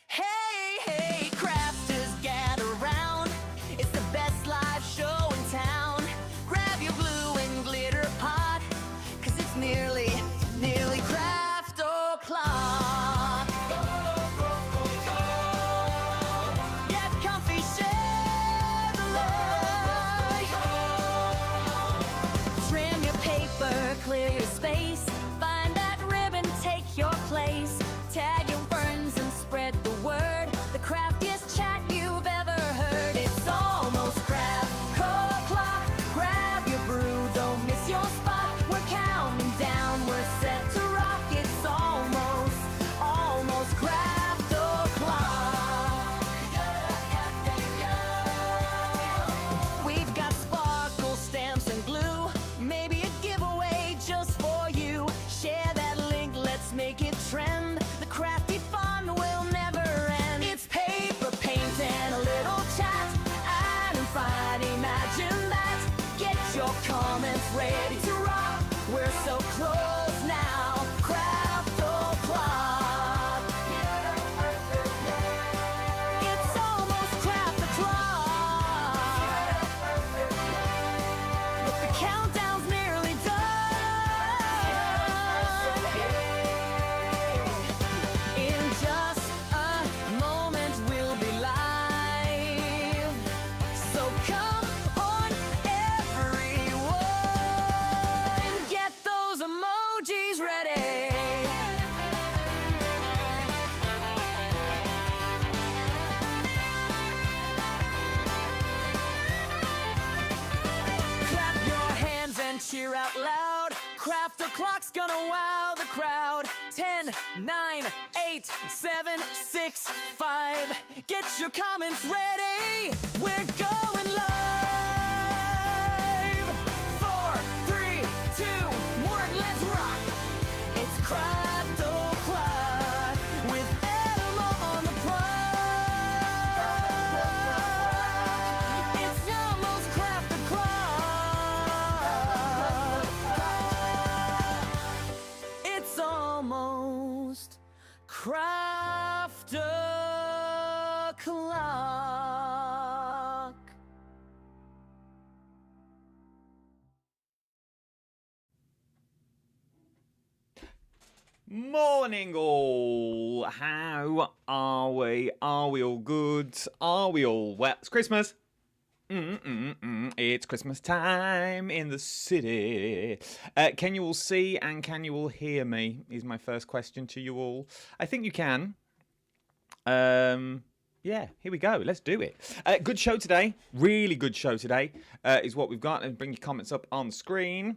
Hey, hey, crafters, gather round. It's the best live show in town. Grab your glue and glitter pot, cause it's nearly craft o'clock. Get comfy, share the love. Trim your paper, clear your space. Find that ribbon, take your place. Tag your ferns and spread the word. The craftiest chat you've ever heard. It's almost craft o'clock. Grab your brew, don't miss your spot. We're counting down, we're set to rock. It's almost craft o'clock. We've got sparkle stamps and glue. Maybe a giveaway just for you. Share that link, let's make it trend. The crafty fun will never end. It's paper, paint, and a little chat. Adam Fried, imagine that. Get your comments ready to rock. We're so close now. Craft o'clock. It's almost craft o'clock. But the countdown's nearly done. In just a moment we'll be live. So come on everyone, get those emojis ready. Clap your hands and cheer out loud. Craft o'clock's gonna wow the crowd. 10, 9, 8, 7, 6, 5. Get your comments ready. We're going live. 4, 3, 2, 1, let's rock. It's Craft o'clock with Adam on the clock. It's almost Craft o'clock. It's almost Craft o'clock. Morning all! How are we? Are we all good? Are we all well? It's Christmas! It's Christmas time in the city. Can you all see and can you all hear me? Is my first question to you all. I think you can. Yeah, here we go. Let's do it. Good show today. Really good show today is what we've got. And bring your comments up on screen.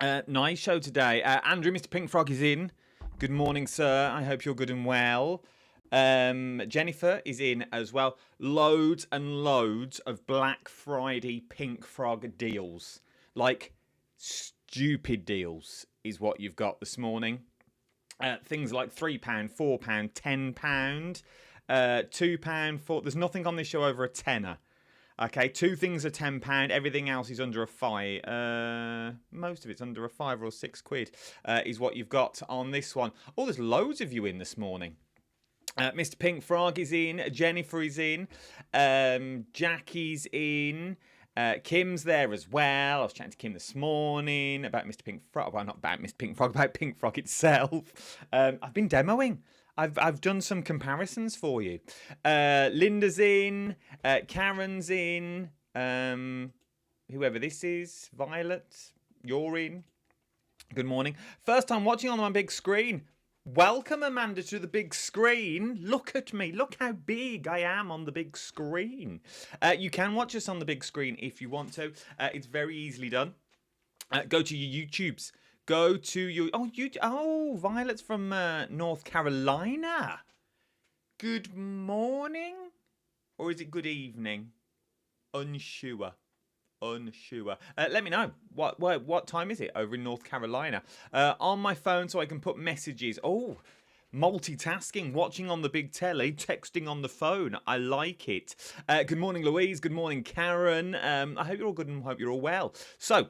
Nice show today. Andrew, Mr. Pink Frog is in. Good morning, sir. I hope you're good and well. Jennifer is in as well. Loads and loads of Black Friday Pink Frog deals. Like, stupid deals is what you've got this morning. Things like £3, £4, £10, £2, £4. There's nothing on this show over a tenner. Okay, 2 things are £10. Everything else is under a £5. Most of it's under a £5 or £6 is what you've got on this one. Oh, there's loads of you in this morning. Mr. Pink Frog is in. Jennifer is in. Jackie's in. Kim's there as well. I was chatting to Kim this morning about Mr. Pink Frog. Well, not about Mr. Pink Frog, about Pink Frog itself. I've been demoing. I've done some comparisons for you. Linda's in. Karen's in. Whoever this is. Violet, you're in. Good morning. First time watching on my big screen. Welcome, Amanda, to the big screen. Look at me. Look how big I am on the big screen. You can watch us on the big screen if you want to. It's very easily done. Go to your YouTubes. Go to your... Oh, Violet's from North Carolina. Good morning? Or is it good evening? Unsure. Let me know. What time is it over in North Carolina? On my phone so I can put messages. Oh, multitasking, watching on the big telly, texting on the phone. I like it. Good morning, Louise. Good morning, Karen. I hope you're all good and hope you're all well. So,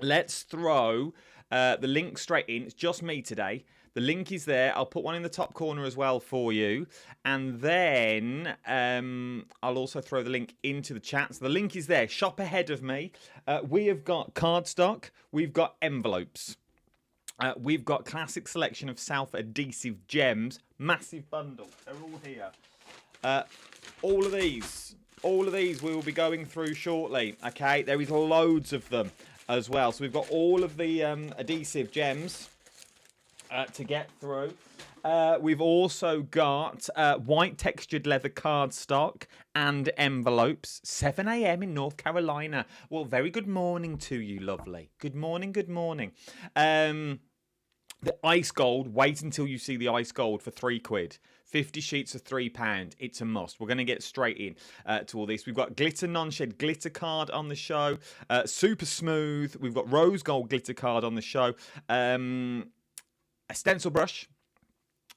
let's throw the link straight in. It's just me today. The link is there. I'll put one in the top corner as well for you. And then I'll also throw the link into the chat. So the link is there. Shop ahead of me. We have got cardstock. We've got envelopes. We've got classic selection of self-adhesive gems. Massive bundle. They're all here. All of these we will be going through shortly. Okay, there is loads of them as well. So we've got all of the adhesive gems to get through. We've also got white textured leather cardstock and envelopes. 7 a.m. in North Carolina. Well, very good morning to you, lovely. Good morning, good morning. The ice gold, wait until you see the ice gold for £3. 50 sheets of £3. It's a must. We're going to get straight in to all this. We've got glitter non-shed glitter card on the show. Super smooth. We've got rose gold glitter card on the show. A stencil brush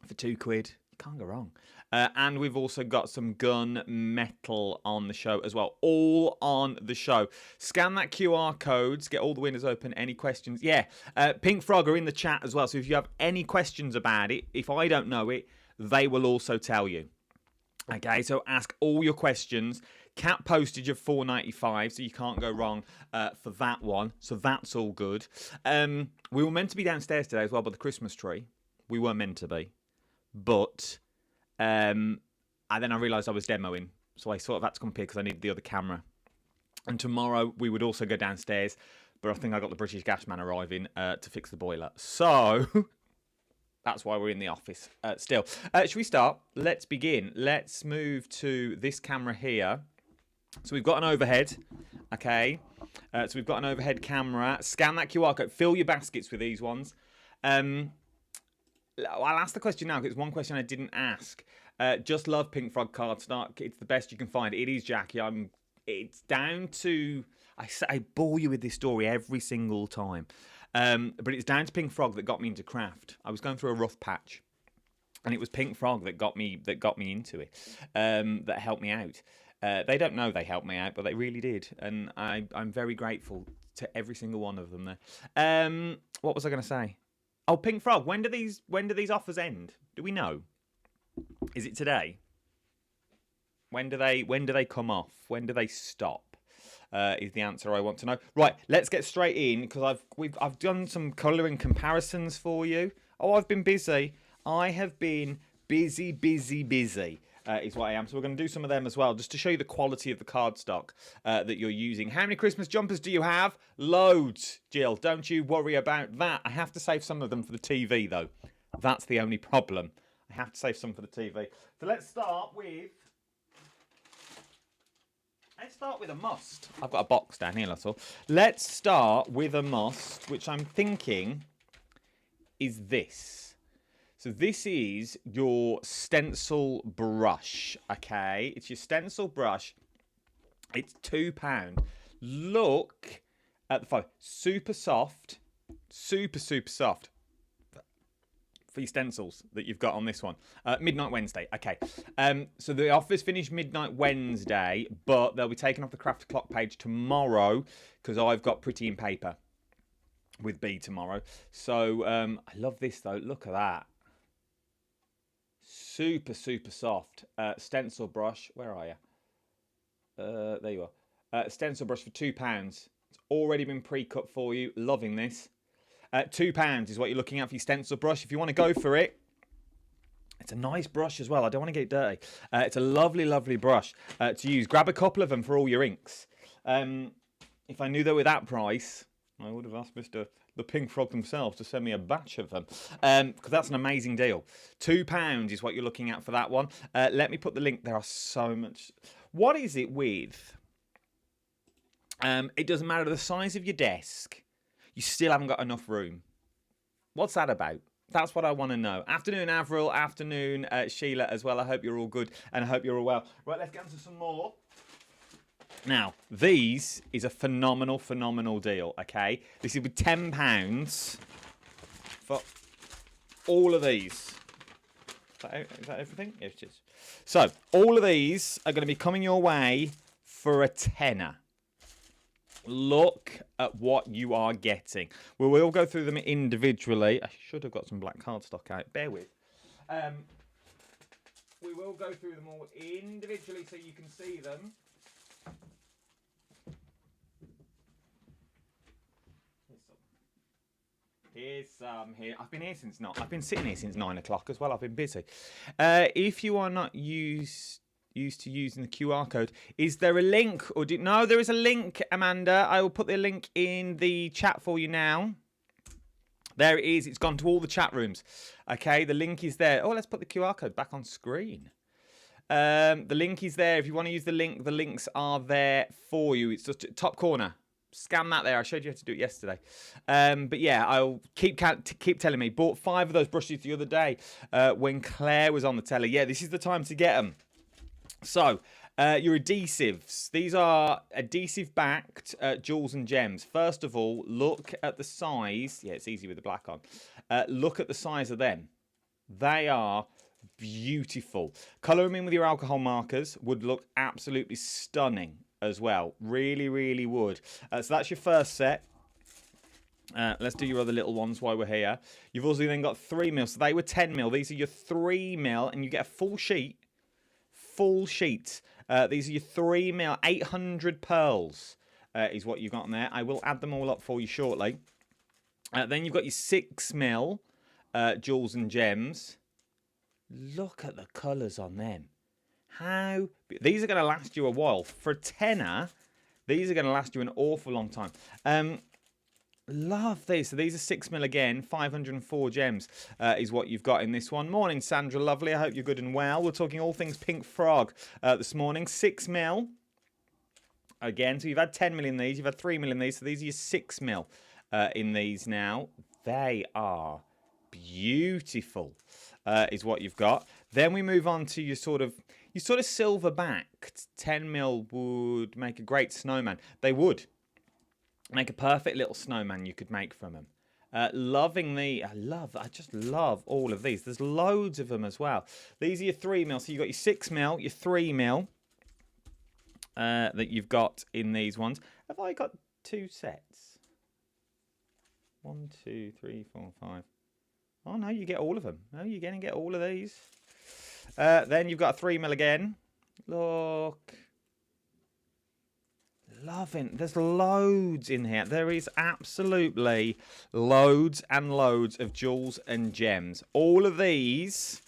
for £2. Can't go wrong. And we've also got some gun metal on the show as well. All on the show. Scan that QR codes. Get all the windows open. Any questions? Yeah. Pink Frog are in the chat as well. So if you have any questions about it, if I don't know it, they will also tell you. Okay, so ask all your questions. Cap postage of $4.95, so you can't go wrong for that one. So that's all good. We were meant to be downstairs today as well by the Christmas tree. We were meant to be. But and then I realised I was demoing. So I sort of had to come up here because I needed the other camera. And tomorrow we would also go downstairs. But I think I got the British Gas man arriving to fix the boiler. So that's why we're in the office still. Should we start? Let's begin. Let's move to this camera here. So we've got an overhead. Okay. So we've got an overhead camera. Scan that QR code. Fill your baskets with these ones. I'll ask the question now because it's one question I didn't ask. Just love Pink Frog cardstock. It's the best you can find. It is, Jackie. It's down to... I bore you with this story every single time. But it's down to Pink Frog that got me into craft. I was going through a rough patch. And it was Pink Frog that got me into it. That helped me out. They don't know they helped me out, but they really did. And I'm very grateful to every single one of them there. What was I going to say? Oh, Pink Frog. When do these offers end? Do we know? Is it today? When do they come off? When do they stop? Is the answer I want to know. Right, let's get straight in because I've done some colouring comparisons for you. Oh, I've been busy. I have been busy. Is what I am. So we're going to do some of them as well, just to show you the quality of the cardstock that you're using. How many Christmas jumpers do you have? Loads, Jill. Don't you worry about that. I have to save some of them for the TV, though. That's the only problem. I have to save some for the TV. So let's start with a must. I've got a box down here, that's all. Let's start with a must, which I'm thinking is this. So this is your stencil brush, okay? It's your stencil brush. It's £2. Look at the photo. Super soft. Super soft. For your stencils that you've got on this one. Midnight Wednesday. Okay. So the offer's finished midnight Wednesday, but they'll be taken off the Craft Clock page tomorrow because I've got Pretty in Paper with B tomorrow. So I love this though. Look at that. Super soft. Stencil brush. Where are you? There you are. Stencil brush for £2. It's already been pre-cut for you. Loving this. £2 is what you're looking at for your stencil brush. If you want to go for it, it's a nice brush as well. I don't want to get it dirty. It's a lovely brush to use. Grab a couple of them for all your inks. If I knew they were that price, I would have asked the Pink Frog themselves to send me a batch of them, because that's an amazing deal. £2 is what you're looking at for that one. Let me put the link. There are so much. What is it with? It doesn't matter the size of your desk. You still haven't got enough room. What's that about? That's what I want to know. Afternoon, Avril. Afternoon, Sheila, as well. I hope you're all good, and I hope you're all well. Right, let's get into some more. Now, these is a phenomenal deal, okay? This is with £10 for all of these. Is that everything? Yes, it is. So, all of these are going to be coming your way for a tenner. Look at what you are getting. We will go through them individually. I should have got some black cardstock out. Bear with. We will go through them all individually so you can see them. Here's some here. I've been here since I've been sitting here since 9 o'clock as well. I've been busy. If you are not used to using the QR code, is there a link? No, there is a link, Amanda. I will put the link in the chat for you now. There it is. It's gone to all the chat rooms. Okay, the link is there. Oh, let's put the QR code back on screen. The link is there. If you want to use the link, the links are there for you. It's just top corner. Scan that there. I showed you how to do it yesterday. But yeah, I'll keep telling me. Bought 5 of those brushes the other day when Claire was on the telly. Yeah, this is the time to get them. So, your adhesives. These are adhesive-backed jewels and gems. First of all, look at the size. Yeah, it's easy with the black on. Look at the size of them. They are beautiful. Colour them in with your alcohol markers would look absolutely stunning as well. Really, really would. So that's your first set. Let's do your other little ones while we're here. You've also then got 3mm. So they were 10mm. These are your 3mm, and you get a full sheet. Full sheet. These are your 3mm. 800 pearls is what you've got in there. I will add them all up for you shortly. Then you've got your 6mm jewels and gems. Look at the colours on them. These are going to last you a while. For a tenner, these are going to last you an awful long time. Love these. So these are 6mm again. 504 gems is what you've got in this one. Morning, Sandra. Lovely. I hope you're good and well. We're talking all things Pink Frog this morning. 6mm. Again, so you've had 10mm in these. You've had 3mm in these. So these are your 6mm in these now. They are beautiful is what you've got. Then we move on to your sort of silver backed 10mm would make a great snowman. They would make a perfect little snowman you could make from them. I just love all of these. There's loads of them as well. These are your 3mm. So you've got your 6mm, your 3mm that you've got in these ones. Have I got 2 sets? 1, 2, 3, 4, 5. Oh, no, you get all of them. No, you're going to get all of these. Then you've got a 3mm again. Look. Loving. There's loads in here. There is absolutely loads and loads of jewels and gems. All of these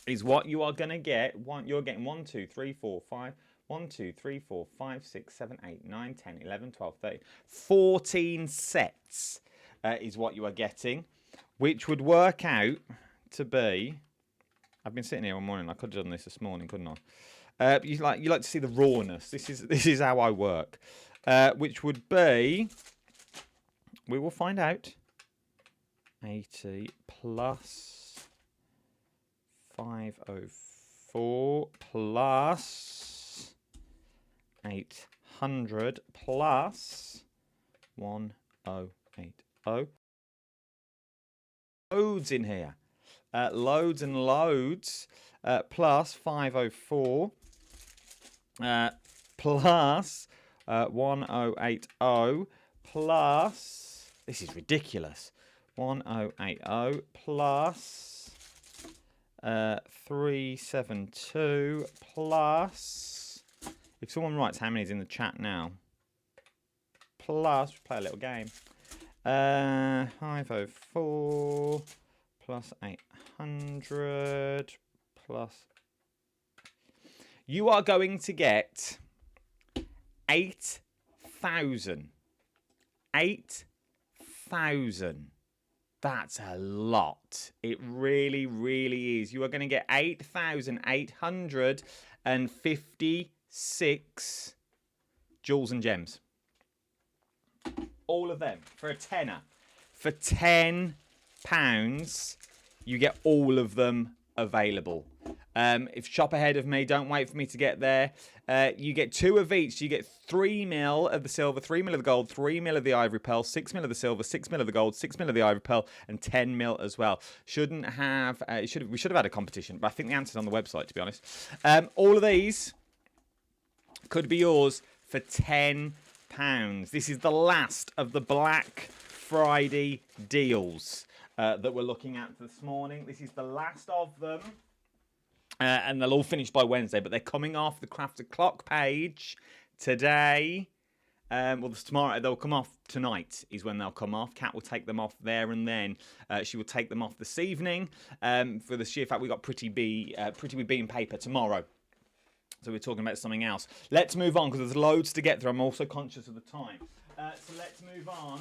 is what you are going to get. You're getting 1, 2, 3, 4, 5. 1, 2, 3, 4, 5, 6, 7, 8, 9, 10, 11, 12, 13. 14 sets is what you are getting, which would work out to be... I've been sitting here all morning. I could have done this morning, couldn't I? You like to see the rawness. This is how I work. Which would be... We will find out. 80 plus 504 plus 800 plus 1080. Loads in here. Loads and loads. Plus 504. Plus 1080. Plus... This is ridiculous. 1080 plus 372 plus... If someone writes how many is in the chat now. Plus... Play a little game. 504 plus 800 plus... You are going to get 8,000. 8,000. That's a lot. It really, really is. You are going to get 8,856 jewels and gems. All of them for a tenner. For £10, you get all of them available. If you shop ahead of me, don't wait for me to get there. You get 2 of each. You get 3mm of the silver, 3mm of the gold, 3mm of the ivory pearl, 6mm of the silver, 6mm of the gold, 6mm of the ivory pearl, and 10mm as well. Shouldn't have. We should have had a competition, but I think the answer's on the website, to be honest. All of these could be yours for £10. This is the last of the Black Friday deals that we're looking at this morning. This is the last of them. And they'll all finish by Wednesday, but they're coming off the Craft O'Clock page today. Well, tomorrow they'll come off tonight is when they'll come off. Kat will take them off there and then. She will take them off this evening for the sheer fact we got Pretty Bee in paper tomorrow. So we're talking about something else. Let's move on because there's loads to get through. I'm also conscious of the time. So let's move on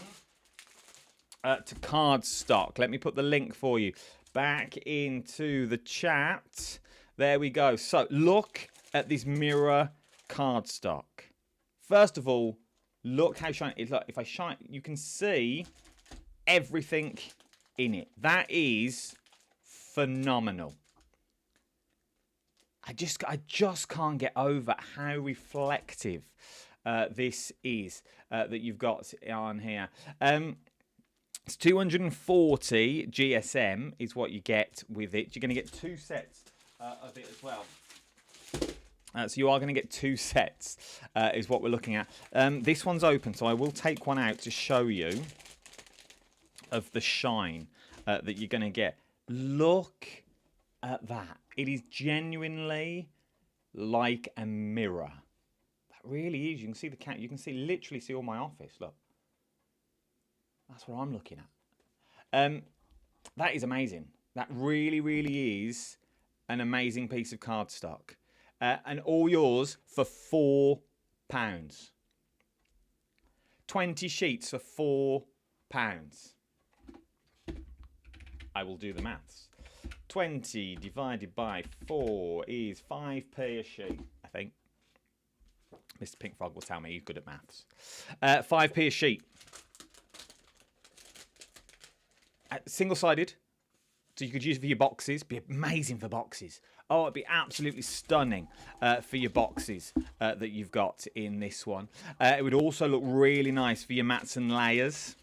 to cardstock. Let me put the link for you back into the chat. There we go. So look at this mirror cardstock. First of all, look how shiny it is. Look, if I shine, you can see everything in it. That is phenomenal. I just can't get over how reflective this is that you've got on here. It's 240 GSM is what you get with it. You're going to get 2 sets of it as well. So you are going to get 2 sets is what we're looking at. This one's open, so I will take one out to show you of the shine that you're going to get. Look at that. It is genuinely like a mirror. That really is. You can see the cat. You can literally see all my office. Look. That's what I'm looking at. That is amazing. That really, really is an amazing piece of cardstock. And all yours for £4. 20 sheets for £4. I will do the maths. 20 divided by 4 is 5p a sheet, I think. Mr. Pink Frog will tell me he's good at maths. 5p a sheet. Single-sided. So you could use it for your boxes. Be amazing for boxes. Oh, it'd be absolutely stunning for your boxes that you've got in this one. It would also look really nice for your mats and layers.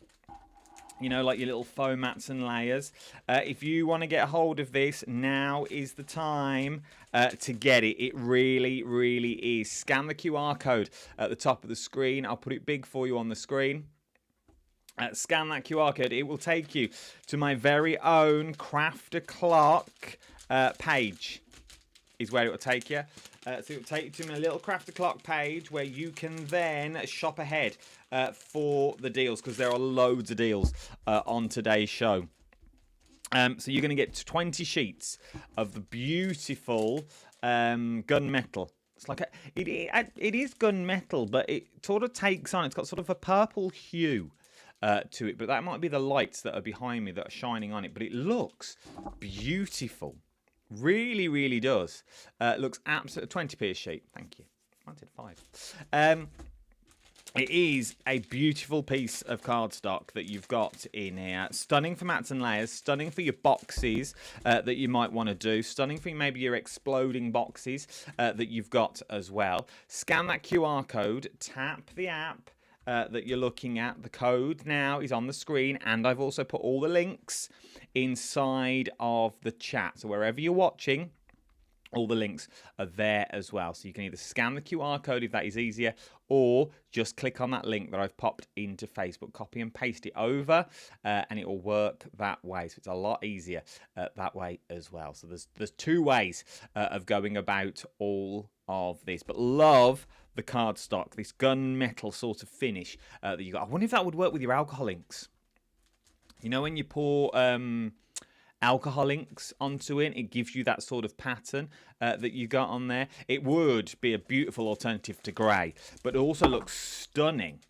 You know, like your little foam mats and layers. If you want to get a hold of this, now is the time to get it. It really, really is. Scan the QR code at the top of the screen. I'll put it big for you on the screen. Scan that QR code. It will take you to my very own Craft O'Clock page is where it will take you. So it will take you to my little Craft O'Clock page where you can then shop ahead for the deals because there are loads of deals on today's show. So you're going to get 20 sheets of the beautiful gunmetal. It's like it is gunmetal, but it sort of takes on. It's got sort of a purple hue to it, but that might be the lights that are behind me that are shining on it. But it looks beautiful. Really, really does. Looks absolutely 20p a sheet. Thank you. I did 5. It is a beautiful piece of cardstock that you've got in here. Stunning for mats and layers. Stunning for your boxes that you might want to do. Stunning for maybe your exploding boxes that you've got as well. Scan that QR code. Tap the app that you're looking at. The code now is on the screen, and I've also put all the links inside of the chat. So wherever you're watching, all the links are there as well. So you can either scan the QR code if that is easier, or just click on that link that I've popped into Facebook, copy and paste it over, and it will work that way. So it's a lot easier that way as well. So there's 2 ways of going about all of this. But love the cardstock, this gunmetal sort of finish that you got. I wonder if that would work with your alcohol inks. You know, when you pour alcohol inks onto it, it gives you that sort of pattern that you got on there. It would be a beautiful alternative to grey, but it also looks stunning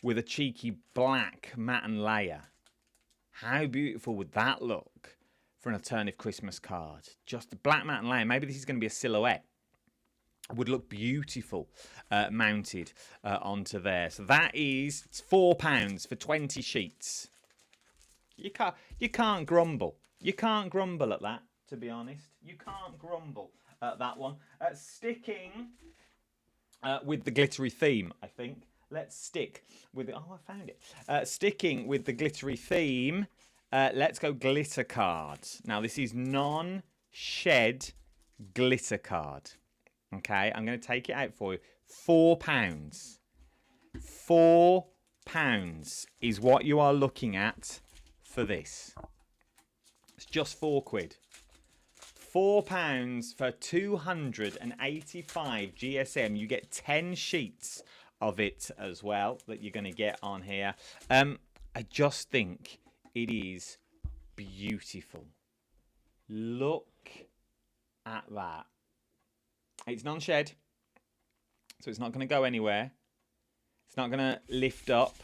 with a cheeky black matte and layer. How beautiful would that look for an alternative Christmas card? Just the black matte and layer. Maybe this is going to be a silhouette. Would look beautiful mounted onto there. So that is £4 for 20 sheets. You can't grumble. You can't grumble at that, to be honest. You can't grumble at that one. Sticking with the glittery theme, I think. Let's stick with it. Oh, I found it. Sticking with the glittery theme, let's go glitter cards. Now, this is non-shed glitter card. Okay, I'm going to take it out for you. £4. £4 is what you are looking at for this. It's just £4. £4 for 285 GSM. You get 10 sheets of it as well that you're going to get on here. I just think it is beautiful. Look at that. It's non-shed, so it's not going to go anywhere. It's not going to lift up.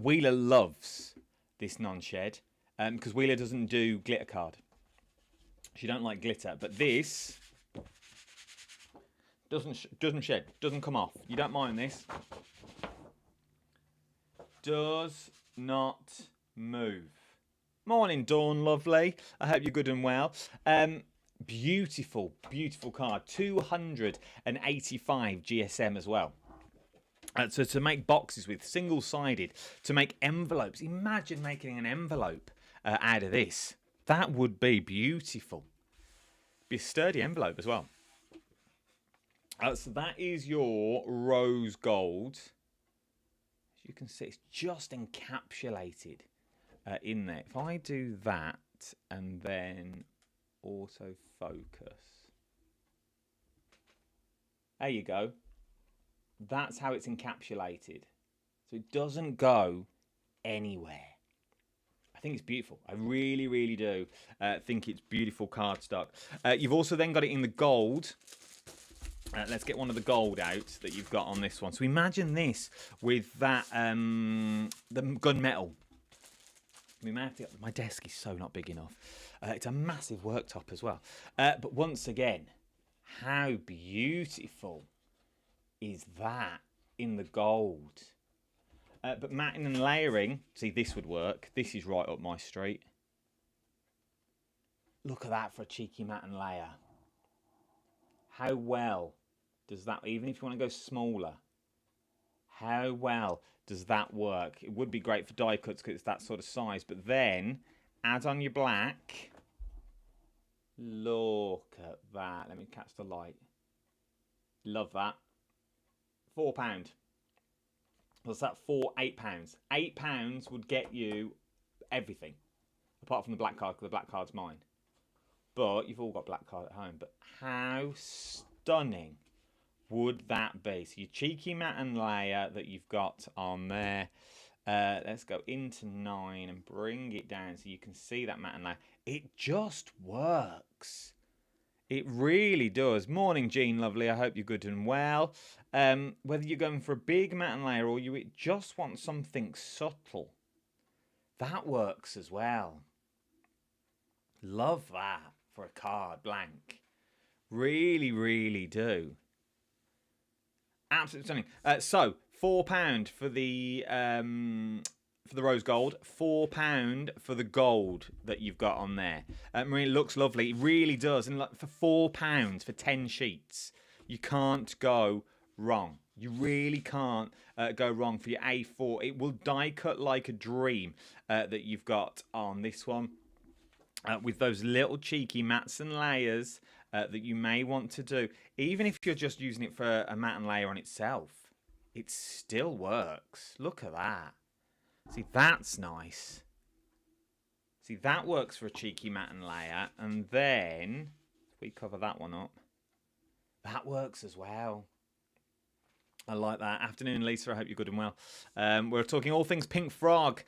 Wheeler loves this non-shed because Wheeler doesn't do glitter card. She don't like glitter, but this doesn't shed, doesn't come off. You don't mind this. Does not move. Morning, Dawn, lovely. I hope you're good and well. Beautiful, beautiful card. 285 GSM as well. So to make boxes with, single-sided, to make envelopes. Imagine making an envelope out of this. That would be beautiful. Be a sturdy envelope as well. So that is your rose gold. As you can see, it's just encapsulated in there. If I do that and then autofocus. There you go. That's how it's encapsulated. So it doesn't go anywhere. I think it's beautiful. I really, really do think it's beautiful cardstock. You've also then got it in the gold. Let's get one of the gold out that you've got on this one. So imagine this with that the gunmetal. We may have to get, my desk is so not big enough. It's a massive worktop as well. But once again, how beautiful is that in the gold? But matting and layering, see, this would work. This is right up my street. Look at that for a cheeky matte and layer. How well does that, even if you want to go smaller, how well does that work? It would be great for die cuts because it's that sort of size, but then add on your black. Look at that. Let me catch the light. Love that. £4. What's that? £8. £8 would get you everything, apart from the black card, because the black card's mine. But you've all got black card at home. But how stunning would that be? So your cheeky matte and layer that you've got on there. Let's go into 9 and bring it down so you can see that matte and layer. It just works. It really does. Morning, Jean, lovely. I hope you're good and well. Whether you're going for a big matte and layer or you just want something subtle, that works as well. Love that for a card blank. Really, really do. Absolutely stunning. So £4 for the rose gold, £4 for the gold that you've got on there. Marie, it looks lovely. It really does. And for £4 for 10 sheets, you can't go wrong. You really can't go wrong for your A4. It will die cut like a dream that you've got on this one. With those little cheeky mats and layers that you may want to do. Even if you're just using it for a matte and layer on itself, it still works. Look at that. See, that's nice. See, that works for a cheeky matte and layer. And then, if we cover that one up, that works as well. I like that. Afternoon, Lisa. I hope you're good and well. We're talking all things Pink Frog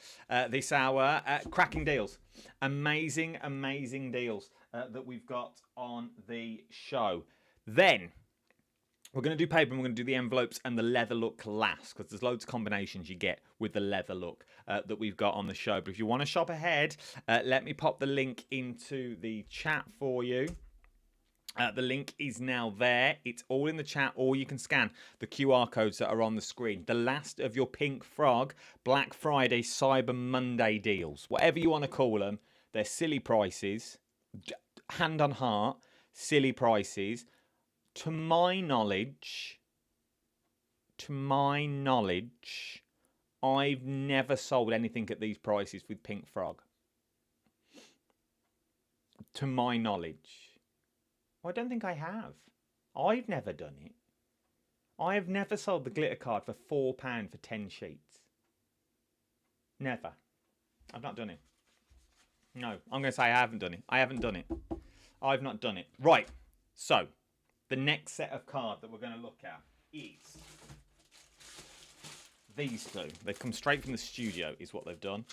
this hour. Cracking deals. Amazing, amazing deals that we've got on the show. Then, we're going to do paper and we're going to do the envelopes and the leather look last because there's loads of combinations you get with the leather look that we've got on the show. But if you want to shop ahead, let me pop the link into the chat for you. The link is now there. It's all in the chat, or you can scan the QR codes that are on the screen. The last of your Pink Frog Black Friday, Cyber Monday deals. Whatever you want to call them, they're silly prices. Hand on heart, silly prices. To my knowledge, I've never sold anything at these prices with Pink Frog. To my knowledge. I don't think I have. I've never done it. I have never sold the glitter card for £4 for 10 sheets. Never. I've not done it. No, I'm going to say I haven't done it. I haven't done it. I've not done it. Right. So, the next set of cards that we're going to look at is these two. They've come straight from the studio, is what they've done.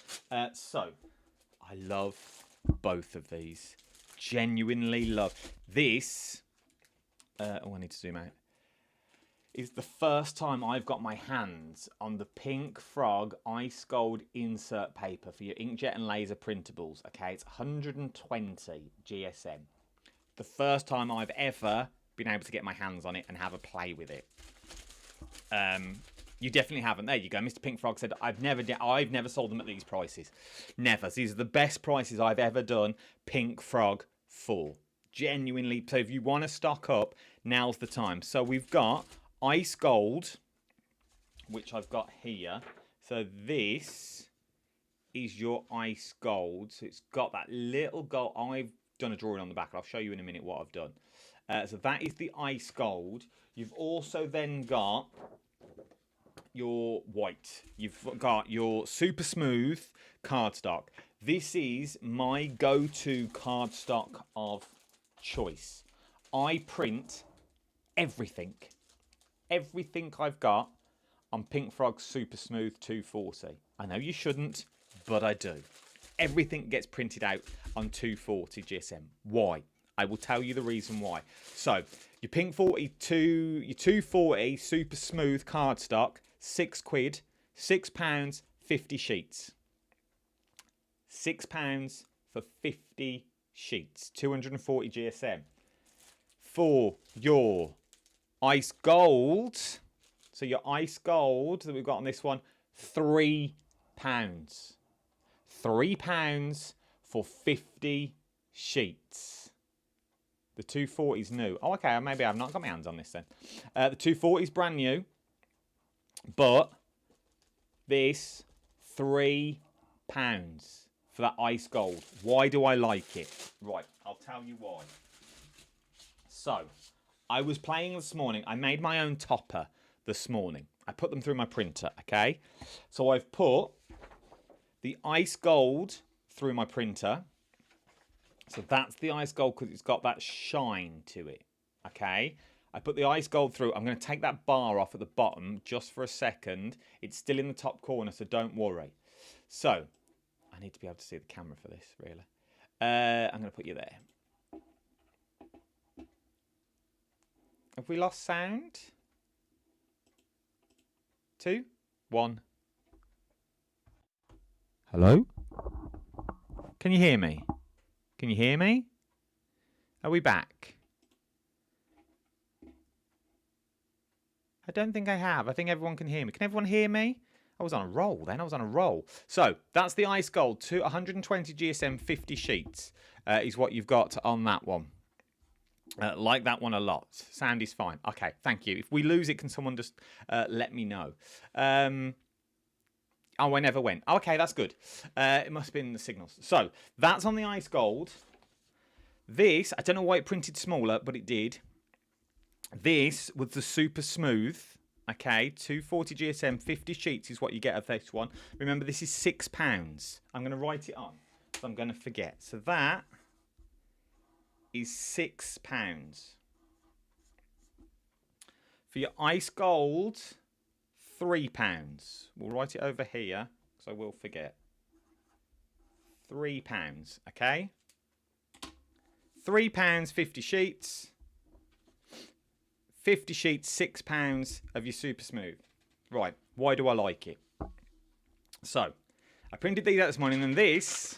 So, I love both of these. Genuinely love. This, I need to zoom out, is the first time I've got my hands on the Pink Frog Ice Gold insert paper for your inkjet and laser printables. Okay, it's 120 GSM. The first time I've ever been able to get my hands on it and have a play with it. You definitely haven't. There you go. Mr. Pink Frog said, I've never sold them at these prices. Never. These are the best prices I've ever done Pink Frog for. Genuinely. So if you want to stock up, now's the time. So we've got Ice Gold, which I've got here. So this is your Ice Gold. So it's got that little gold. I've done a drawing on the back. I'll show you in a minute what I've done. So that is the Ice Gold. You've also then got your white. You've got your super smooth cardstock. This is my go-to cardstock of choice. I print everything. Everything I've got on Pink Frog Super Smooth 240. I know you shouldn't, but I do. Everything gets printed out on 240 GSM. Why? I will tell you the reason why. So, your Pink 42, your 240 Super Smooth cardstock, £6, £6, 50 sheets. £6 for 50 sheets, 240 GSM. For your Ice Gold, so your Ice Gold that we've got on this one, £3. £3 for 50 sheets. The 240 is new. Oh, okay, maybe I've not got my hands on this then. The 240 is brand new, but this £3 for that Ice Gold. Why do I like it? Right, I'll tell you why. So, I was playing this morning. I made my own topper this morning. I put them through my printer, okay? So I've put the Ice Gold through my printer. So that's the Ice Gold because it's got that shine to it, okay? I put the Ice Gold through. I'm going to take that bar off at the bottom just for a second. It's still in the top corner, so don't worry. So, I need to be able to see the camera for this, really. I'm going to put you there. Have we lost sound? 2, 1. Hello? Can you hear me? Can you hear me? Are we back? I don't think I have. I think everyone can hear me. Can everyone hear me? I was on a roll then. I was on a roll. So, that's the Ice Gold. 120 GSM 50 sheets is what you've got on that one. Like that one a lot. Sound is fine. Okay, thank you. If we lose it, can someone just let me know? Oh, I never went. Okay, that's good. It must have been the signals. So, that's on the Ice Gold. This, I don't know why it printed smaller, but it did. This was the Super Smooth. Okay, 240 GSM, 50 sheets is what you get of this one. Remember, this is £6. I'm going to write it on, so I'm going to forget. So that is £6. For your Ice Gold, £3. We'll write it over here, because I will forget. £3, okay? £3, 50 sheets. 50 sheets, £6 of your Super Smooth. Right, why do I like it? So, I printed these out this morning, and this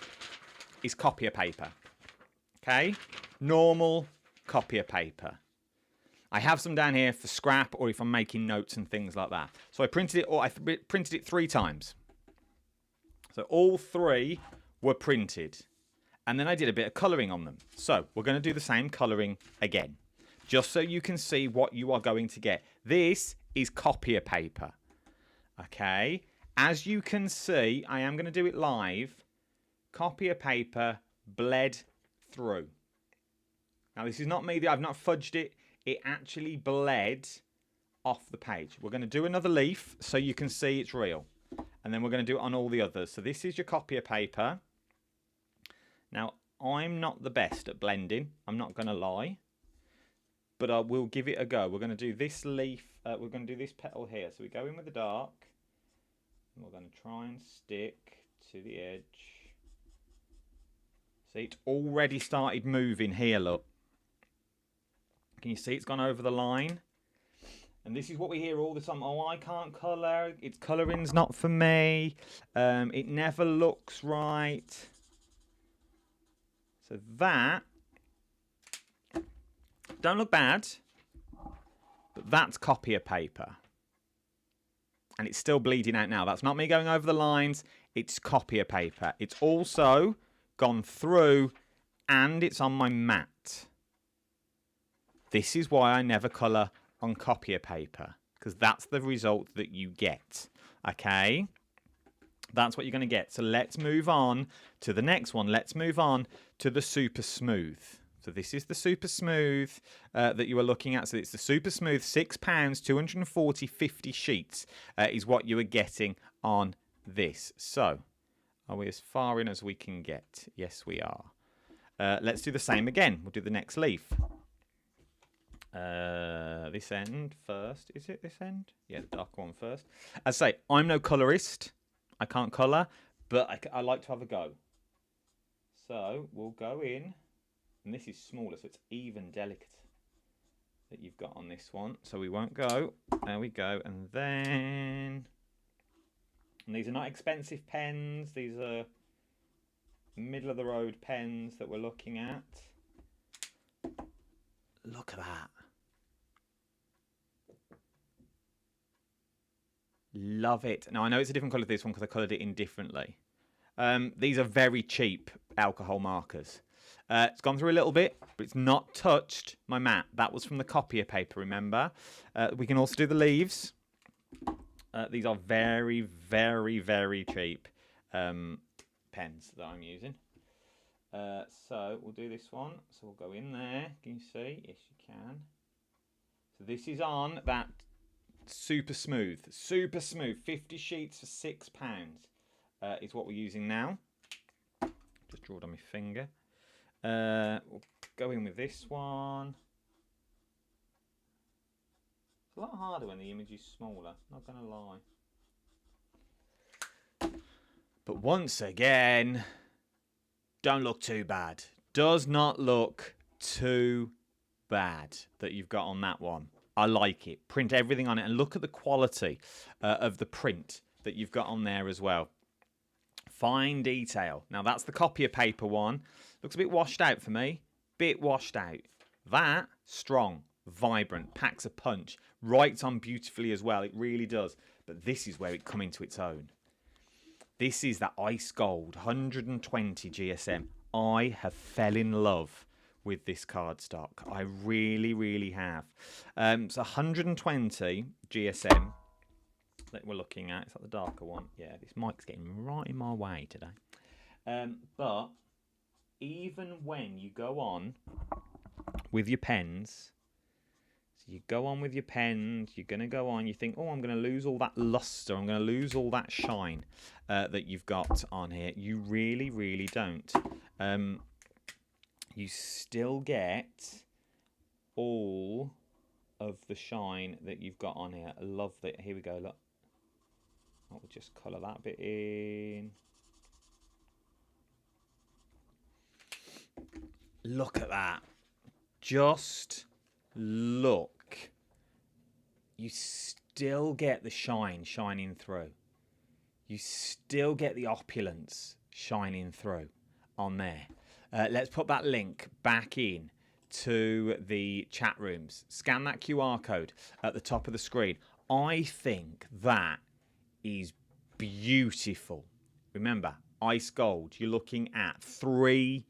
is copier paper. Okay? Normal copier paper. I have some down here for scrap or if I'm making notes and things like that. So I printed it, or I printed it 3 times. So all 3 were printed. And then I did a bit of colouring on them. So we're going to do the same colouring again, just so you can see what you are going to get. This is copier paper. Okay? As you can see, I am going to do it live. Copier paper bled through. Now, this is not me. I've not fudged it. It actually bled off the page. We're going to do another leaf so you can see it's real. And then we're going to do it on all the others. So this is your copy of paper. Now, I'm not the best at blending. I'm not going to lie. But I will give it a go. We're going to do this leaf. We're going to do this petal here. So we go in with the dark. And we're going to try and stick to the edge. See, it's already started moving here, look. Can you see it's gone over the line? And this is what we hear all the time. Oh, I can't colour. It's colouring's not for me. It never looks right. So that don't look bad, but that's copy paper. And it's still bleeding out now. That's not me going over the lines. It's copy paper. It's also gone through and it's on my mat. This is why I never colour on copy paper, because that's the result that you get. Okay? That's what you're going to get. So let's move on to the next one. Let's move on to the super smooth. So this is the super smooth that you are looking at. So it's the super smooth, £6, 240, 50 sheets is what you are getting on this. So are we as far in as we can get? Yes, we are. Let's do the same again. We'll do the next leaf. This end first. Is it this end? Yeah, the dark one first. As I say, I'm no colourist. I can't colour, but I like to have a go. So we'll go in, and this is smaller, so it's even delicate that you've got on this one. So we won't go. There we go. And then, and these are not expensive pens. These are middle of the road pens that we're looking at. Look at that. Love it. Now, I know it's a different colour to this one because I coloured it in differently. These are very cheap alcohol markers. It's gone through a little bit, but it's not touched my mat. That was from the copy paper, remember? We can also do the leaves. These are very, very, very cheap pens that I'm using. So we'll do this one. So we'll go in there. Can you see? Yes, you can. So this is on that super smooth. Super smooth. 50 sheets for £6 is what we're using now. Just draw it on my finger. We'll go in with this one. It's a lot harder when the image is smaller. Not going to lie. But once again, don't look too bad. Does not look too bad that you've got on that one. I like it. Print everything on it and look at the quality of the print that you've got on there as well. Fine detail. Now that's the copy paper one. Looks a bit washed out for me. Bit washed out. That, strong, vibrant, packs a punch. Writes on beautifully as well. It really does. But this is where it comes into its own. This is that ice gold 120 GSM. I have fell in love with this cardstock. I really, really have. So 120 GSM that we're looking at. Is that the darker one? Yeah, this mic's getting right in my way today. But even when you go on with your pens, so you go on with your pens, you're going to go on, you think, oh, I'm going to lose all that luster, I'm going to lose all that shine that you've got on here. You really, really don't. You still get all of the shine that you've got on here. I love that. Here we go, look. I'll just colour that bit in. Look at that. Just look. You still get the shine shining through. You still get the opulence shining through on there. Let's put that link back in to the chat rooms. Scan that QR code at the top of the screen. I think that is beautiful. Remember, ice gold, you're looking at £3.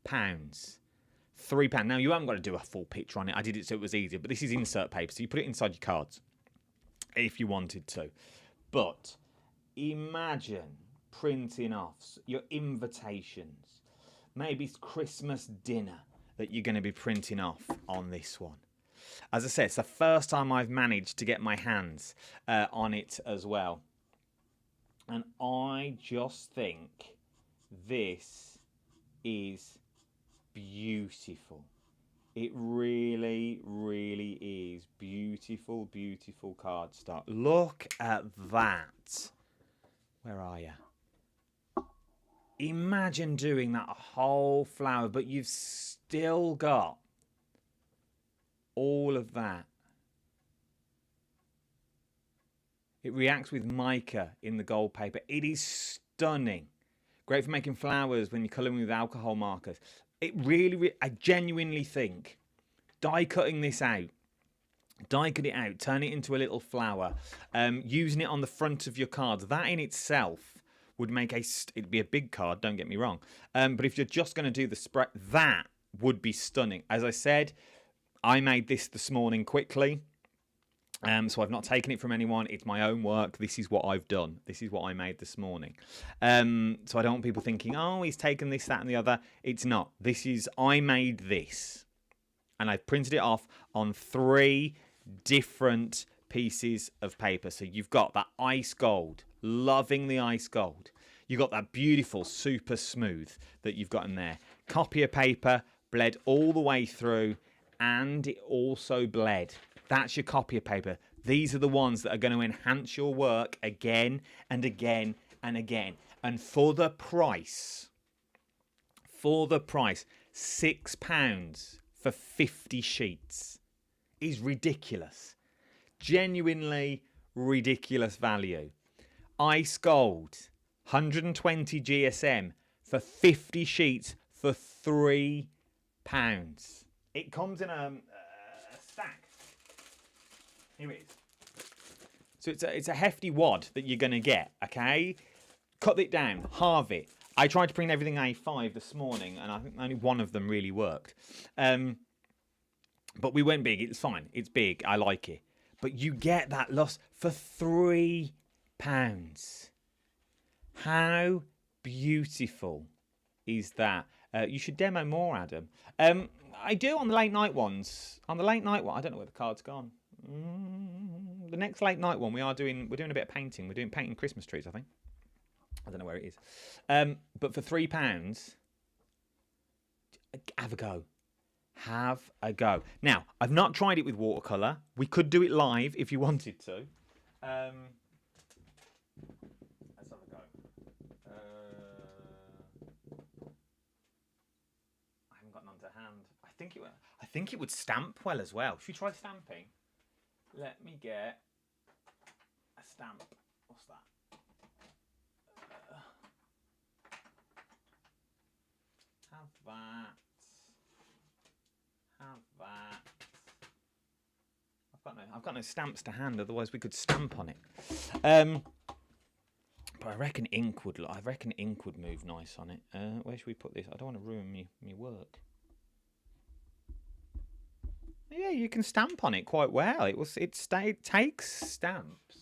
£3. Now, you haven't got to do a full picture on it. I did it so it was easier, but this is insert paper, so you put it inside your cards if you wanted to. But imagine printing off your invitations. Maybe it's Christmas dinner that you're going to be printing off on this one. As I said, it's the first time I've managed to get my hands on it as well. And I just think this is beautiful. It really, really is beautiful, beautiful cardstock. Look at that. Where are you? Imagine doing that whole flower, but you've still got all of that. It reacts with mica in the gold paper. It is stunning. Great for making flowers when you're colouring with alcohol markers. It really, I genuinely think die cutting this out, die cut it out, turn it into a little flower, using it on the front of your cards, that in itself would make it'd be a big card, don't get me wrong. But if you're just going to do the spread, that would be stunning. As I said, I made this morning quickly. So I've not taken it from anyone. It's my own work. This is what I've done. This is what I made this morning. So I don't want people thinking, oh, he's taken this, that, and the other. It's not. I made this. And I printed it off on 3 different pieces of paper. So you've got that ice gold. Loving the ice gold. You've got that beautiful super smooth that you've got in there. Copy of paper, bled all the way through. And it also bled. That's your copy of paper. These are the ones that are going to enhance your work again and again and again. And for the price, £6 for 50 sheets is ridiculous. Genuinely ridiculous value. Ice Gold, 120 GSM for 50 sheets for £3. It comes in a stack. Here it is. So it's a hefty wad that you're going to get, okay? Cut it down, halve it. I tried to print everything A5 this morning, and I think only one of them really worked. But we went big. It's fine. It's big. I like it. But you get that loss for £3. How beautiful is that? You should demo more, Adam. I do on the late night ones. On the late night one, I don't know where the card's gone. The next late night one, we're doing a bit of painting. We're doing painting Christmas trees, I think. I don't know where it is. But for £3, have a go. Have a go. Now, I've not tried it with watercolour. We could do it live if you wanted to. Let's have a go. I haven't got none to hand. I think it would stamp well as well. Should we try stamping? Let me get a stamp. What's that? Have that. I've got no stamps to hand. Otherwise, we could stamp on it. But I reckon ink would move nice on it. Where should we put this? I don't want to ruin me work. Yeah, you can stamp on it quite well. It takes stamps.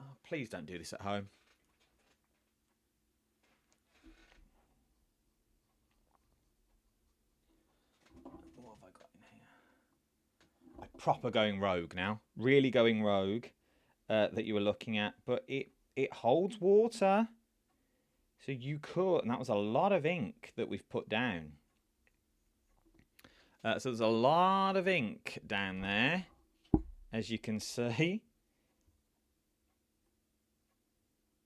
Oh, please don't do this at home. What have I got in here? I'm proper going rogue now. Really going rogue that you were looking at. But it holds water. So you could, and that was a lot of ink that we've put down. So there's a lot of ink down there, as you can see.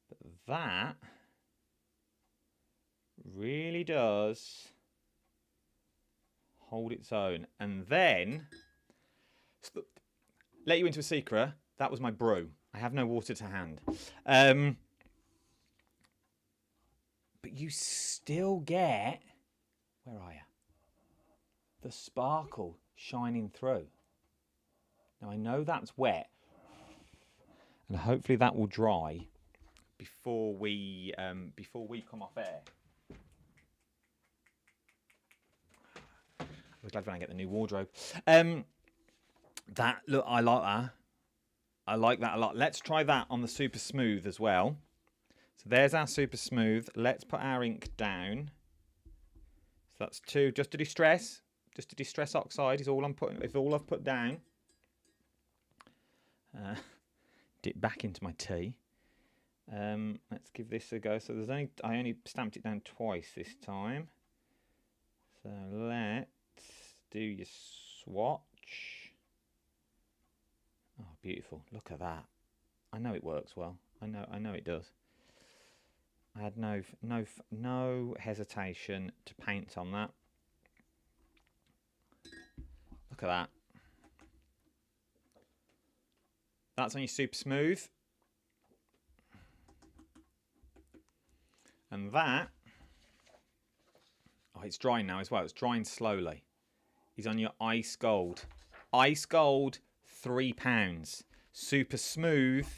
But that really does hold its own. And then, let you into a secret, that was my brew. I have no water to hand. But you still get, where are you? The sparkle shining through. Now I know that's wet, and hopefully that will dry before we come off air. I'm glad when I get the new wardrobe. That look, I like that. I like that a lot. Let's try that on the super smooth as well. So there's our super smooth. Let's put our ink down. So that's 2, just to distress. Just a distress oxide is all I'm putting. If all I've put down. Dip back into my tea. Let's give this a go. So I only stamped it down twice this time. So let's do your swatch. Oh, beautiful! Look at that. I know it works well. I know it does. I had no hesitation to paint on that. Look at that. That's on your super smooth. And that, oh, it's drying now as well. It's drying slowly. Is on your ice gold. Ice gold, £3. Super smooth,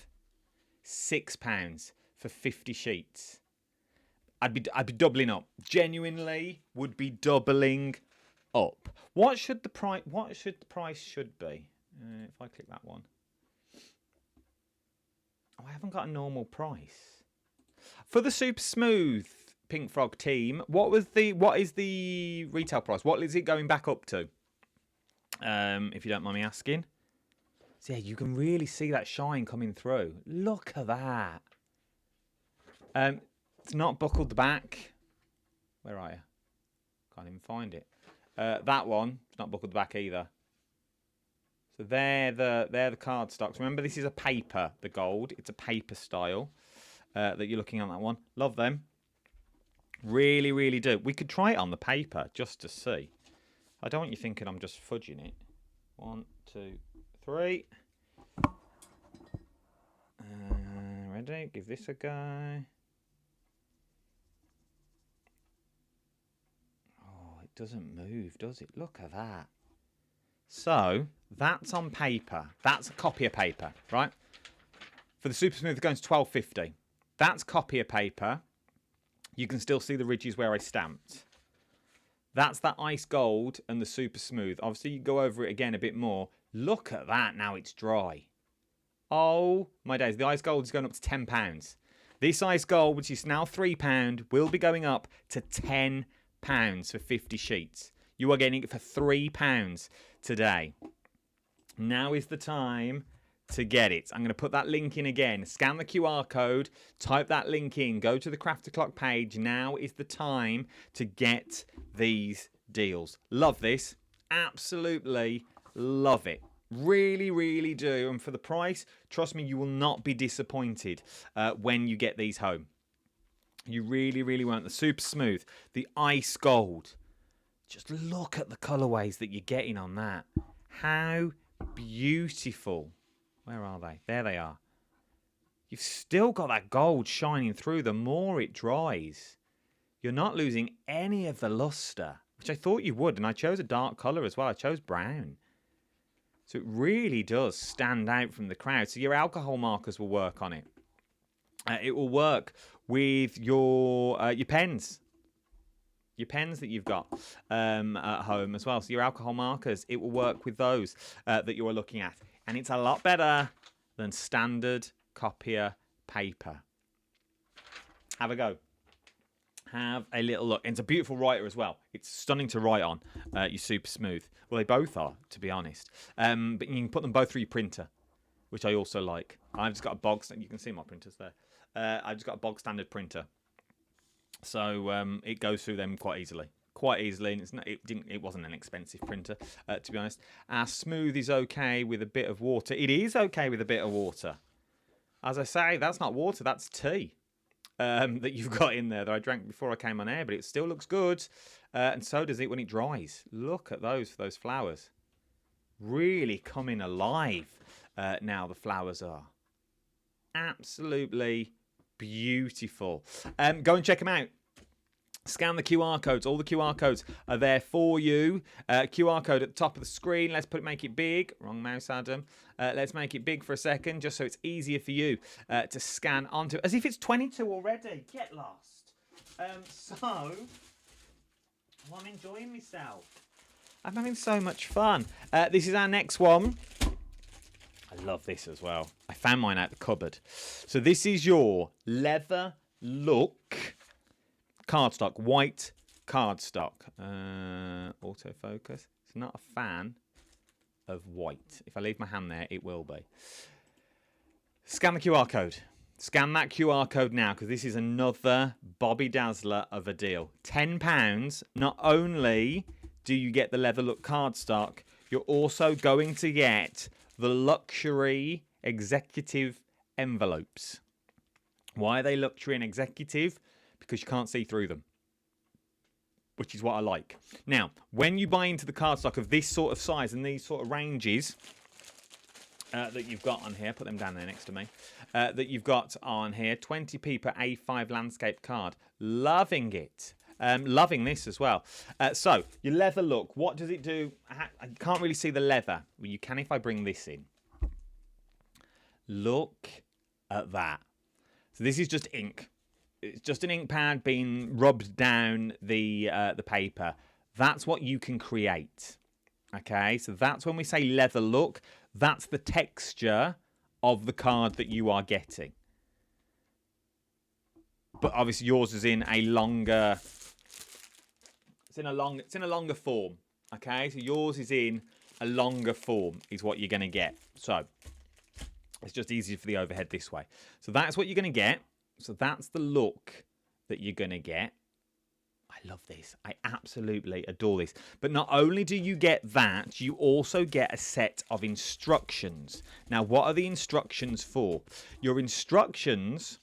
£6 for 50 sheets. I'd be doubling up. Genuinely would be doubling up. What should the price should be? If I click that one. Oh, I haven't got a normal price. For the super smooth Pink Frog team, what is the retail price? What is it going back up to? If you don't mind me asking. So yeah, you can really see that shine coming through. Look at that. It's not buckled the back. Where are you? Can't even find it. That one, it's not buckled the back either. So they're the card stocks. Remember, this is a paper, the gold. It's a paper style that you're looking at, that one. Love them. Really, really do. We could try it on the paper just to see. I don't want you thinking I'm just fudging it. 1, 2, 3. Ready? Give this a go. Oh, it doesn't move, does it? Look at that. So, that's on paper. That's a copy of paper, right? For the super smooth, it goes to £12.50. That's copy of paper. You can still see the ridges where I stamped. That's that ice gold and the super smooth. Obviously, you go over it again a bit more. Look at that, now it's dry. Oh, my days. The ice gold is going up to £10. This ice gold, which is now £3, will be going up to £10 for 50 sheets. You are getting it for £3 today. Now is the time to get it. I'm going to put that link in again. Scan the QR code, type that link in, go to the Craft O'Clock page. Now is the time to get these deals. Love this. Absolutely love it. Really, really do. And for the price, trust me, you will not be disappointed when you get these home. You really, really won't. The super smooth, the ice gold. Just look at the colourways that you're getting on that. How beautiful. Where are they? There they are. You've still got that gold shining through the more it dries. You're not losing any of the luster, which I thought you would. And I chose a dark colour as well. I chose brown. So it really does stand out from the crowd. So your alcohol markers will work on it. It will work with your pens. Your pens that you've got at home as well. So your alcohol markers, it will work with those that you are looking at. And it's a lot better than standard copier paper. Have a go. Have a little look. And it's a beautiful writer as well. It's stunning to write on. You're super smooth. Well, they both are, to be honest. But you can put them both through your printer, which I also like. I've just got a bog. You can see my printers there. I've just got a bog standard printer. So it goes through them quite easily. And it wasn't an expensive printer, to be honest. Our smooth is okay with a bit of water. It is okay with a bit of water. As I say, that's not water, that's tea that you've got in there that I drank before I came on air, but it still looks good. And so does it when it dries. Look at those flowers. Really coming alive now, the flowers are. Absolutely beautiful. Go and check them out. Scan the QR codes. All the QR codes are there for you. QR code at the top of the screen. Let's make it big. Wrong mouse, Adam. Let's make it big for a second, just so it's easier for you to scan onto. As if it's 22 already. Get lost. I'm enjoying myself. I'm having so much fun. This is our next one. I love this as well. I found mine out the cupboard. So this is your leather look cardstock, white cardstock. Autofocus. It's not a fan of white. If I leave my hand there, it will be. Scan the QR code. Scan that QR code now, because this is another Bobby Dazzler of a deal. £10. Not only do you get the leather look cardstock, you're also going to get the luxury executive envelopes. Why are they luxury and executive? Because you can't see through them, which is what I like. Now, when you buy into the cardstock of this sort of size and these sort of ranges that you've got on here, put them down there next to me, that you've got on here, 20p per A5 landscape card. Loving it. Loving this as well. So, your leather look, what does it do? I can't really see the leather. Well, you can if I bring this in. Look at that. So this is just ink. It's just an ink pad being rubbed down the paper. That's what you can create. Okay, so that's when we say leather look. That's the texture of the card that you are getting. But obviously yours is in a longer. It's in a longer form. Okay, so yours is in a longer form is what you're going to get. So it's just easier for the overhead this way. So that's what you're going to get. So that's the look that you're going to get. I love this. I absolutely adore this. But not only do you get that, you also get a set of instructions. Now, what are the instructions for? Your instructions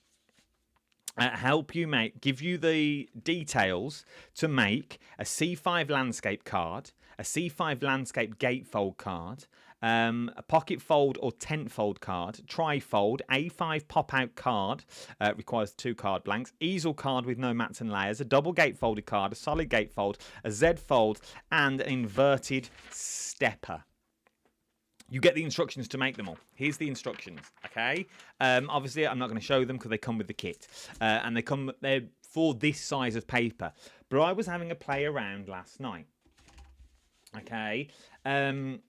help you give you the details to make a C5 landscape card, a C5 landscape gatefold card, a pocket fold or tent fold card, trifold, A5 pop-out card, requires 2 card blanks, easel card with no mats and layers, a double gatefolded card, a solid gatefold, a Z fold, and an inverted stepper. You get the instructions to make them all. Here's the instructions, okay? Obviously, I'm not going to show them because they come with the kit. And they're for this size of paper. But I was having a play around last night, okay? And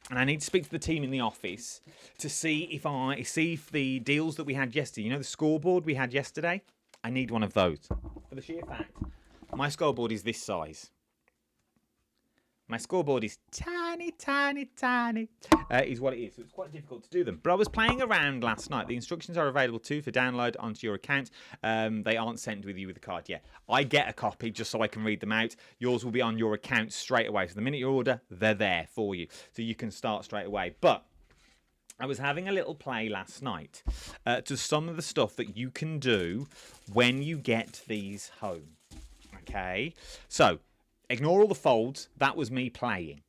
I need to speak to the team in the office to see if the deals that we had yesterday, you know, the scoreboard we had yesterday, I need one of those. For the sheer fact, my scoreboard is this size. My scoreboard is tiny, tiny, tiny, is what it is. So it's quite difficult to do them. But I was playing around last night. The instructions are available too for download onto your account. They aren't sent with you with the card yet. I get a copy just so I can read them out. Yours will be on your account straight away. So the minute you order, they're there for you. So you can start straight away. But I was having a little play last night to some of the stuff that you can do when you get these home. Okay? So ignore all the folds. That was me playing.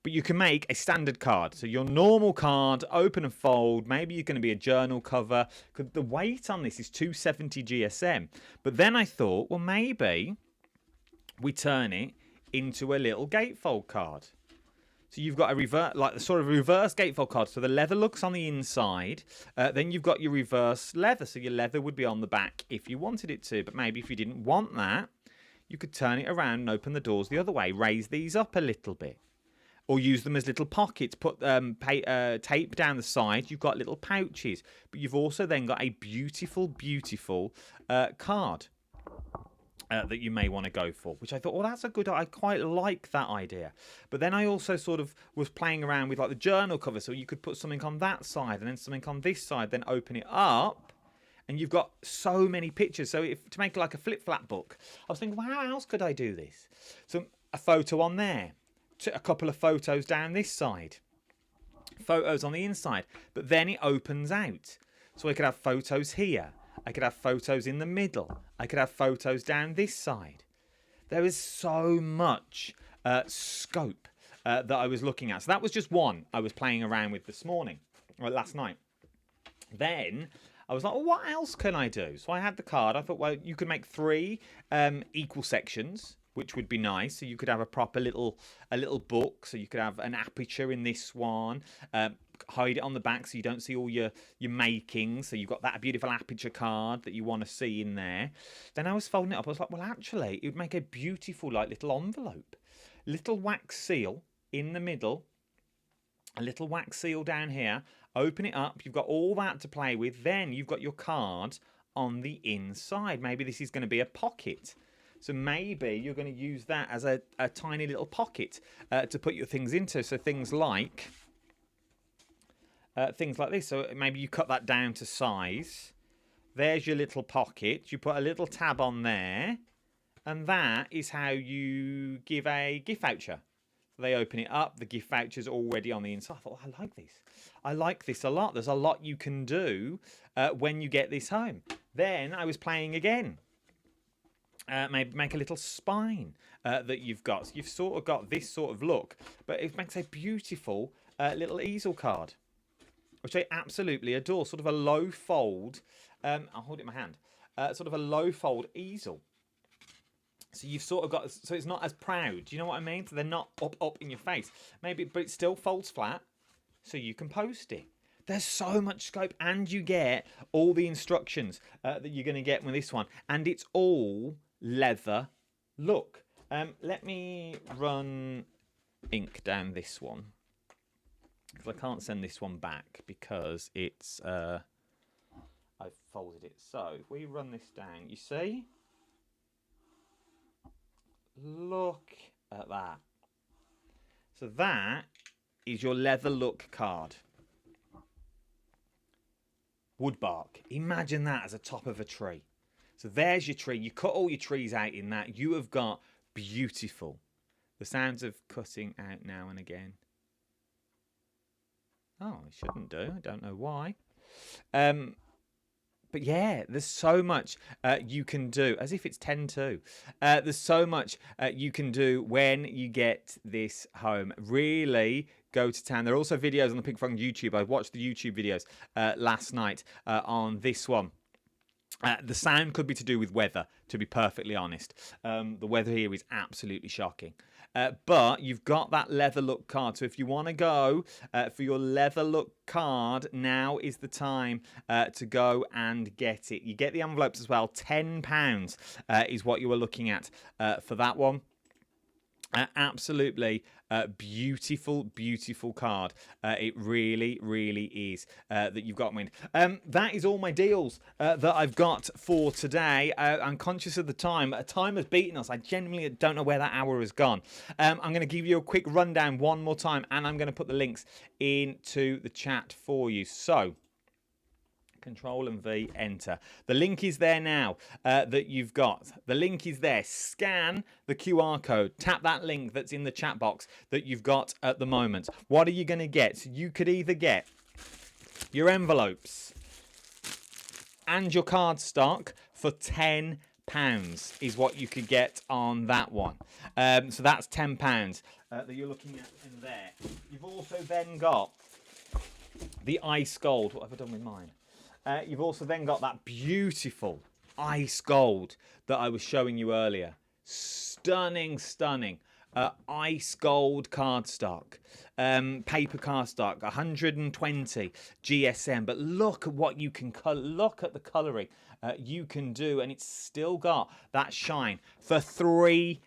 But you can make a standard card. So your normal card, open and fold. Maybe you're going to be a journal cover. Because the weight on this is 270 GSM. But then I thought, well, maybe we turn it into a little gatefold card. So you've got a reverse gatefold card. So the leather looks on the inside. Then you've got your reverse leather. So your leather would be on the back if you wanted it to. But maybe if you didn't want that, you could turn it around and open the doors the other way. Raise these up a little bit. Or use them as little pockets. Put tape down the side. You've got little pouches. But you've also then got a beautiful, beautiful card that you may want to go for. Which I thought, well, that's a good... I quite like that idea. But then I also sort of was playing around with like the journal cover. So you could put something on that side and then something on this side. Then open it up. And you've got so many pictures. So to make like a flip-flap book, I was thinking, well, how else could I do this? So a photo on there. A couple of photos down this side. Photos on the inside. But then it opens out. So I could have photos here. I could have photos in the middle. I could have photos down this side. There is so much scope that I was looking at. So that was just one I was playing around with this morning. Or last night. Then I was like, well, what else can I do? So I had the card. I thought, well, you could make 3 equal sections, which would be nice. So you could have a proper little book. So you could have an aperture in this one. Hide it on the back so you don't see all your makings. So you've got that beautiful aperture card that you want to see in there. Then I was folding it up. I was like, well, actually, it would make a beautiful like little envelope. Little wax seal in the middle. A little wax seal down here. Open it up. You've got all that to play with. Then you've got your card on the inside. Maybe this is going to be a pocket. So maybe you're going to use that as a tiny little pocket to put your things into. So things like this. So maybe you cut that down to size. There's your little pocket. You put a little tab on there. And that is how you give a gift voucher. They open it up. The gift voucher's already on the inside. I thought, I like this. I like this a lot. There's a lot you can do when you get this home. Then I was playing again. Maybe make a little spine that you've got. So you've sort of got this sort of look. But it makes a beautiful little easel card, which I absolutely adore. Sort of a low fold. I'll hold it in my hand. Sort of a low fold easel. So you've sort of got, so it's not as proud. Do you know what I mean? So they're not up in your face. Maybe, but it still folds flat, so you can post it. There's so much scope, and you get all the instructions that you're going to get with this one, and it's all leather look. Let me run ink down this one, because I can't send this one back because it's I've folded it. So if we run this down, you see. Look at that. So that is your leather look card. Wood bark. Imagine that as a top of a tree. So there's your tree. You cut all your trees out in that. You have got beautiful. The sounds of cutting out now and again. Oh, it shouldn't do. I don't know why. But yeah, there's so much you can do, as if it's 10-2. There's so much you can do when you get this home. Really go to town. There are also videos on the Pink Frog YouTube. I watched the YouTube videos last night on this one. The sound could be to do with weather, to be perfectly honest. The weather here is absolutely shocking. But you've got that leather look card. So if you want to go for your leather look card, now is the time to go and get it. You get the envelopes as well. £10 is what you were looking at for that one. Absolutely beautiful, beautiful card. It really, really is that you've got wind. That is all my deals that I've got for today. I'm conscious of the time. Time has beaten us. I genuinely don't know where that hour has gone. I'm going to give you a quick rundown one more time, and I'm going to put the links into the chat for you. So, Control and V, enter. The link is there now that you've got. The link is there. Scan the QR code. Tap that link that's in the chat box that you've got at the moment. What are you going to get? So you could either get your envelopes and your card stock for £10 is what you could get on that one. So that's £10 that you're looking at in there. You've also then got the ice gold. What have I done with mine? You've also then got that beautiful ice gold that I was showing you earlier. Stunning, stunning. Ice gold cardstock. Paper cardstock. 120 GSM. But look at what you can look at the colouring you can do, and it's still got that shine for £3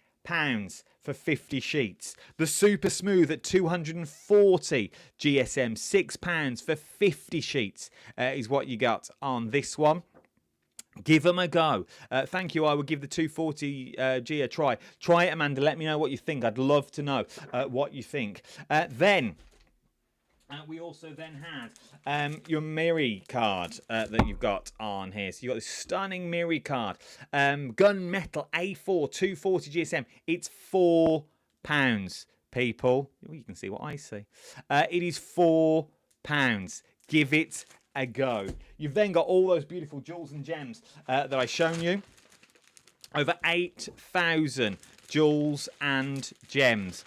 for 50 sheets. The super smooth at 240 GSM, £6 for 50 sheets is what you got on this one. Give them a go. Thank you. I would give the 240 G a try. Try it, Amanda. Let me know what you think. I'd love to know what you think. We also then had your Miri card that you've got on here. So you've got this stunning Miri card. Gunmetal A4 240 GSM. It's £4, people. Oh, you can see what I see. It is £4. Give it a go. You've then got all those beautiful jewels and gems that I've shown you. Over 8,000 jewels and gems.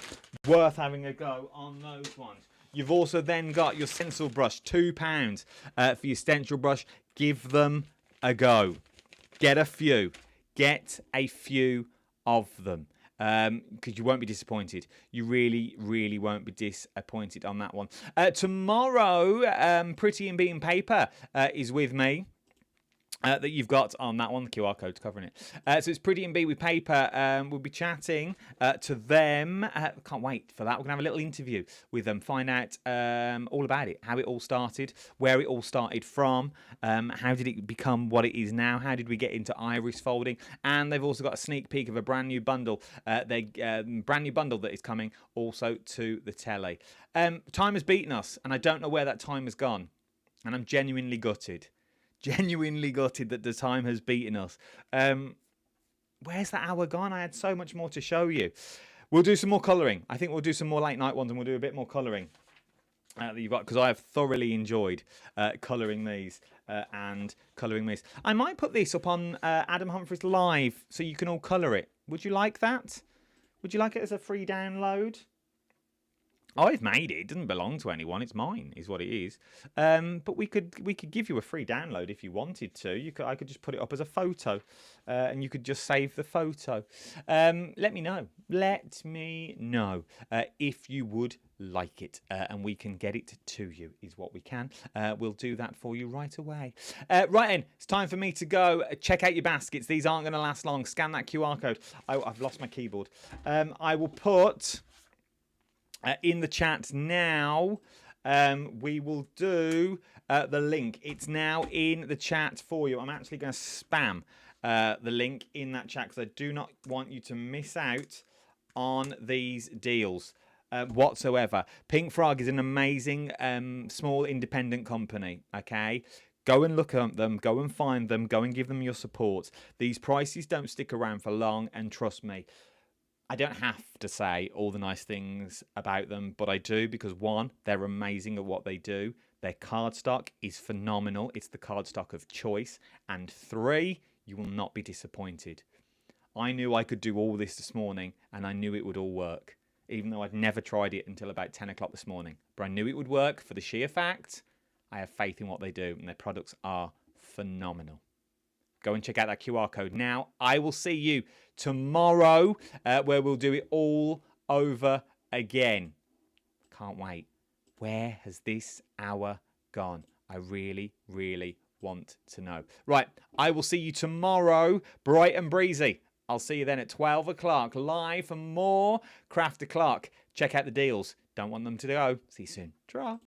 Worth having a go on those ones. You've also then got your stencil brush, £2 for your stencil brush. Give them a go. Get a few. Get a few of them. Because you won't be disappointed. You really, really won't be disappointed on that one. Tomorrow, Pretty in Beaten Paper is with me. that you've got on that one. The QR code's covering it. So it's Pretty in B with Paper. We'll be chatting to them. Can't wait for that. We're going to have a little interview with them, find out all about it, how it all started, where it all started from, how did it become what it is now, how did we get into iris folding, and they've also got a sneak peek of a brand new bundle. Brand new bundle that is coming also to the telly. Time has beaten us, and I don't know where that time has gone, and I'm genuinely gutted. Genuinely gutted that the time has beaten us. Where's that hour gone? I had so much more to show you. We'll do some more colouring. I think we'll do some more late night ones, and we'll do a bit more colouring that you've got, because I have thoroughly enjoyed colouring these and colouring these. I might put this up on Adam Humphries Live so you can all colour it. Would you like that? Would you like it as a free download? I've made it. It doesn't belong to anyone. It's mine, is what it is. But we could give you a free download if you wanted to. I could just put it up as a photo, and you could just save the photo. Let me know. Let me know if you would like it, and we can get it to you. Is what we can. We'll do that for you right away. Right then, it's time for me to go. Check out your baskets. These aren't going to last long. Scan that QR code. I've lost my keyboard. I will put. In the chat now, we will do the link. It's now in the chat for you. I'm actually going to spam the link in that chat because I do not want you to miss out on these deals whatsoever. Pink Frog is an amazing small independent company, okay? Go and look at them, go and find them, go and give them your support. These prices don't stick around for long, and trust me, I don't have to say all the nice things about them, but I do, because one, they're amazing at what they do. Their cardstock is phenomenal. It's the cardstock of choice. And three, you will not be disappointed. I knew I could do all this morning, and I knew it would all work, even though I'd never tried it until about 10 o'clock this morning. But I knew it would work for the sheer fact I have faith in what they do, and their products are phenomenal. Go and check out that QR code now. I will see you tomorrow where we'll do it all over again. Can't wait. Where has this hour gone? I really, really want to know. Right, I will see you tomorrow, bright and breezy. I'll see you then at 12 o'clock live for more Craft O'Clock. Check out the deals. Don't want them to go. See you soon. Ta-ra.